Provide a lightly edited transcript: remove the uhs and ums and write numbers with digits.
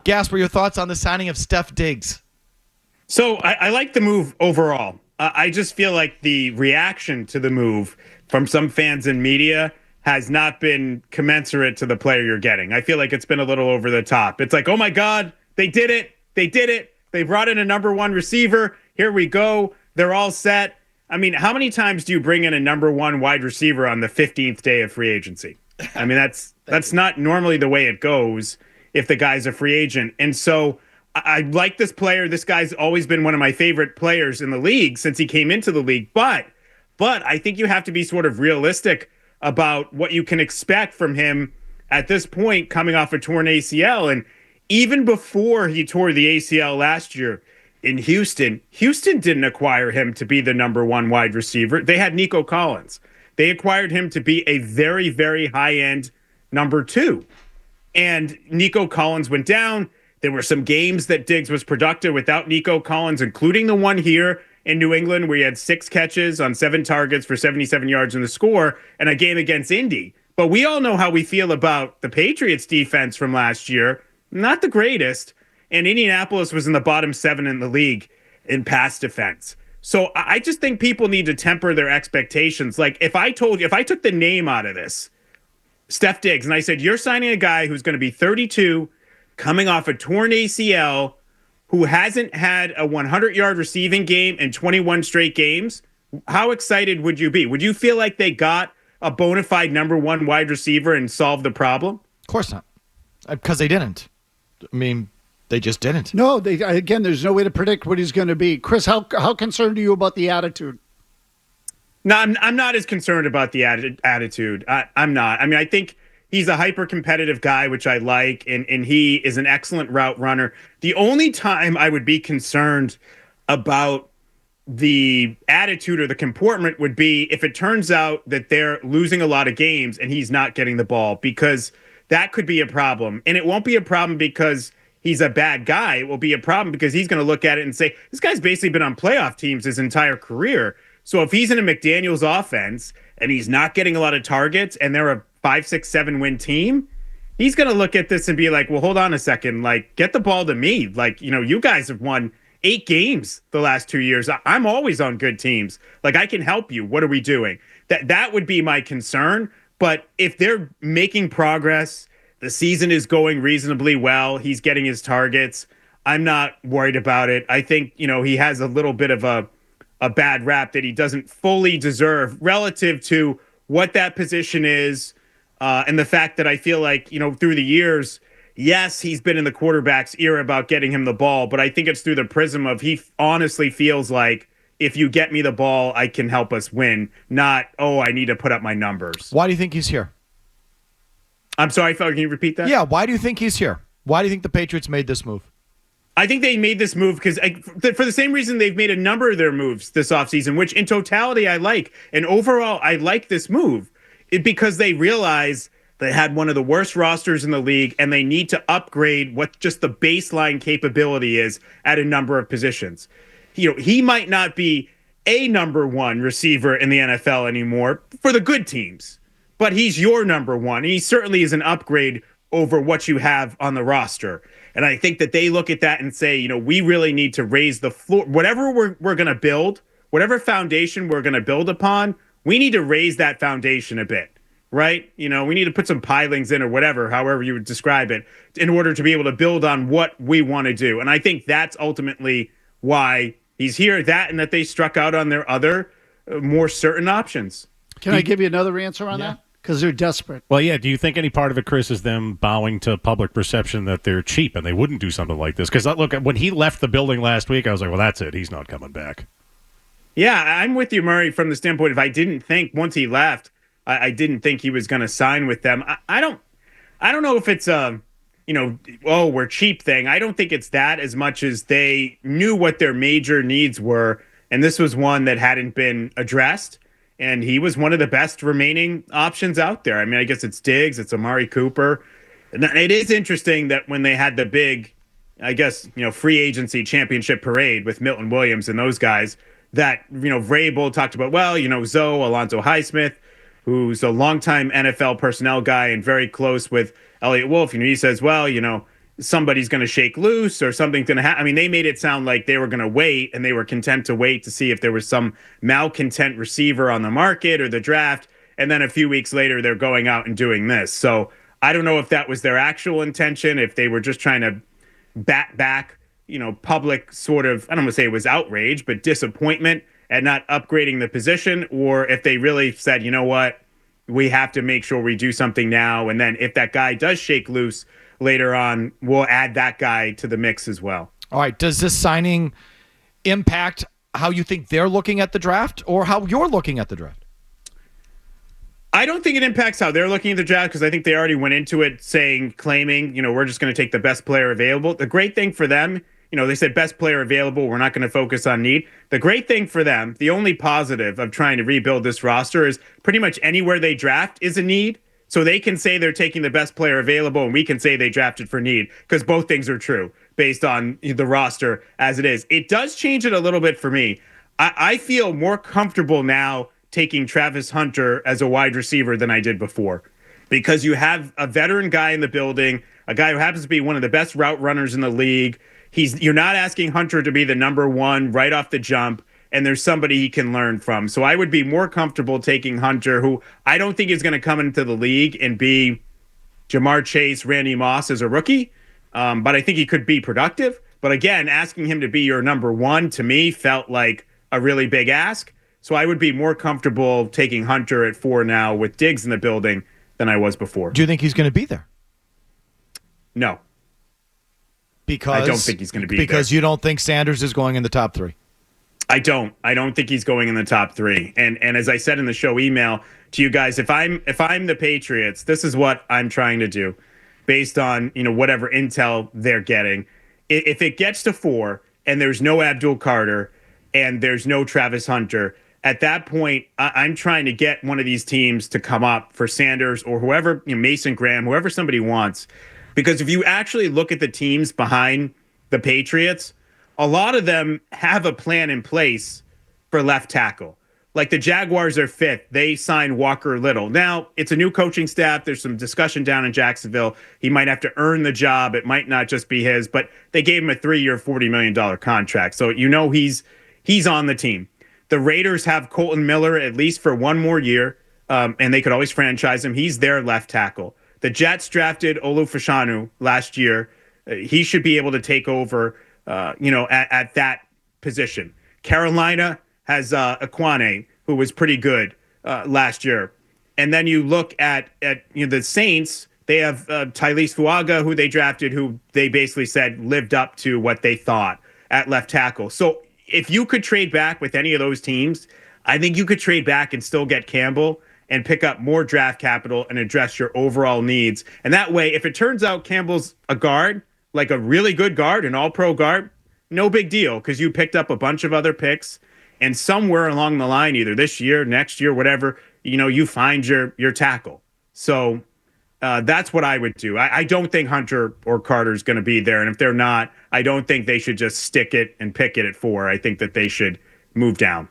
Gasper, your thoughts on the signing of Steph Diggs? So I like the move overall. I just feel like the reaction to the move from some fans and media has not been commensurate to the player you're getting. I feel like it's been a little over the top. It's like, oh my God, they did it. They did it. They brought in a number one receiver. Here we go. They're all set. I mean, how many times do you bring in a number one wide receiver on the 15th day of free agency? I mean, that's not normally the way it goes if the guy's a free agent. And so I like this player. This guy's always been one of my favorite players in the league since he came into the league. But I think you have to be sort of realistic about what you can expect from him at this point coming off a torn ACL. And even before he tore the ACL last year in Houston didn't acquire him to be the number one wide receiver. They had Nico Collins. They acquired him to be a very, very high-end number two. And Nico Collins went down. There were some games that Diggs was productive without Nico Collins, including the one here in New England where he had 6 catches on 7 targets for 77 yards in the score, and a game against Indy. But we all know how we feel about the Patriots defense from last year. Not the greatest. And Indianapolis was in the bottom 7 in the league in pass defense. So I just think people need to temper their expectations. Like if I took the name out of this, Steph Diggs, and I said, you're signing a guy who's going to be 32, coming off a torn ACL, who hasn't had a 100-yard receiving game in 21 straight games, how excited would you be? Would you feel like they got a bona fide number one wide receiver and solved the problem? Of course not, because they didn't. I mean, they just didn't. No, again, there's no way to predict what he's going to be. Chris, how concerned are you about the attitude? No, I'm not as concerned about the attitude. I'm not. I mean, I think he's a hyper-competitive guy, which I like, and he is an excellent route runner. The only time I would be concerned about the attitude or the comportment would be if it turns out that they're losing a lot of games and he's not getting the ball, because that could be a problem. And it won't be a problem because he's a bad guy. It will be a problem because he's going to look at it and say, this guy's basically been on playoff teams his entire career. So if he's in a McDaniels offense and he's not getting a lot of targets and they're a 5, 6, 7 win team, he's going to look at this and be like, well, hold on a second. Like, get the ball to me. Like, you know, you guys have won 8 games the last 2 years. I'm always on good teams. Like, I can help you. What are we doing? That would be my concern. But if they're making progress, the season is going reasonably well, he's getting his targets, I'm not worried about it. I think, you know, he has a little bit of a bad rap that he doesn't fully deserve relative to what that position is. And the fact that I feel like, you know, through the years, yes, he's been in the quarterback's ear about getting him the ball, but I think it's through the prism of he honestly feels like if you get me the ball, I can help us win, not, oh, I need to put up my numbers. Why do you think he's here? I'm sorry, Felger, can you repeat that? Yeah, why do you think he's here? Why do you think the Patriots made this move? I think they made this move because for the same reason they've made a number of their moves this offseason, which in totality I like. And overall, I like this move because they realize they had one of the worst rosters in the league and they need to upgrade what just the baseline capability is at a number of positions. You know, he might not be a number one receiver in the NFL anymore for the good teams, but he's your number one. And he certainly is an upgrade over what you have on the roster. And I think that they look at that and say, you know, we really need to raise the floor. Whatever we're going to build, whatever foundation we're going to build upon, we need to raise that foundation a bit, right? You know, we need to put some pilings in or whatever, however you would describe it, in order to be able to build on what we want to do. And I think that's ultimately why he's here, that and that they struck out on their other more certain options. Can I give you another answer on that? Because they're desperate. Well, yeah. Do you think any part of it, Chris, is them bowing to public perception that they're cheap and they wouldn't do something like this? Because, look, when he left the building last week, I was like, well, that's it. He's not coming back. Yeah, I'm with you, Murray, from the standpoint if I didn't think once he left, I didn't think he was going to sign with them. I don't know if it's a, you know, oh, we're cheap thing. I don't think it's that as much as they knew what their major needs were, and this was one that hadn't been addressed. And he was one of the best remaining options out there. I mean, I guess it's Diggs, it's Amari Cooper. And it is interesting that when they had the big, I guess, you know, free agency championship parade with Milton Williams and those guys, that, you know, Vrabel talked about, well, you know, Zoe Alonzo Highsmith, who's a longtime NFL personnel guy and very close with Elliott Wolf. You know, he says, well, you know, somebody's going to shake loose or something's going to happen. I mean, they made it sound like they were going to wait and they were content to wait to see if there was some malcontent receiver on the market or the draft. And then a few weeks later, they're going out and doing this. So I don't know if that was their actual intention, if they were just trying to bat back, public sort of, I don't want to say it was outrage, but disappointment at not upgrading the position, or if they really said, you know what, we have to make sure we do something now. And then if that guy does shake loose later on, we'll add that guy to the mix as well. All right. Does this signing impact how you think they're looking at the draft or how you're looking at the draft? I don't think it impacts how they're looking at the draft because I think they already went into it claiming, we're just going to take the best player available. The great thing for them, they said best player available. We're not going to focus on need. The great thing for them, the only positive of trying to rebuild this roster is pretty much anywhere they draft is a need. So they can say they're taking the best player available and we can say they drafted for need because both things are true based on the roster as it is. It does change it a little bit for me. I feel more comfortable now taking Travis Hunter as a wide receiver than I did before because you have a veteran guy in the building, a guy who happens to be one of the best route runners in the league. You're not asking Hunter to be the number one right off the jump, and there's somebody he can learn from. So I would be more comfortable taking Hunter, who I don't think is going to come into the league and be Jamar Chase, Randy Moss as a rookie, but I think he could be productive. But again, asking him to be your number one to me felt like a really big ask. So I would be more comfortable taking Hunter at 4 now with Diggs in the building than I was before. Do you think he's going to be there? No. Because I don't think he's going to be there. Because you don't think Sanders is going in the top 3? I don't think he's going in the top 3. And as I said in the show email to you guys, if I'm the Patriots, this is what I'm trying to do based on, whatever intel they're getting. If it gets to 4 and there's no Abdul Carter and there's no Travis Hunter, at that point, I'm trying to get one of these teams to come up for Sanders or whoever, Mason Graham, whoever somebody wants. Because if you actually look at the teams behind the Patriots, a lot of them have a plan in place for left tackle. Like the Jaguars are 5th. They signed Walker Little. Now, it's a new coaching staff. There's some discussion down in Jacksonville. He might have to earn the job. It might not just be his, but they gave him a 3-year, $40 million contract. So he's on the team. The Raiders have Colton Miller at least for 1 more year, and they could always franchise him. He's their left tackle. The Jets drafted Olu Fashanu last year. He should be able to take over, at that position. Carolina has Akwane, who was pretty good last year. And then you look at the Saints. They have Tylese Fuaga, who they drafted, who they basically said lived up to what they thought at left tackle. So if you could trade back with any of those teams, I think you could trade back and still get Campbell and pick up more draft capital and address your overall needs. And that way, if it turns out Campbell's a guard, like a really good guard, an all-pro guard, no big deal because you picked up a bunch of other picks. And somewhere along the line, either this year, next year, whatever, you find your tackle. So that's what I would do. I don't think Hunter or Carter is going to be there. And if they're not, I don't think they should just stick it and pick it at 4. I think that they should move down.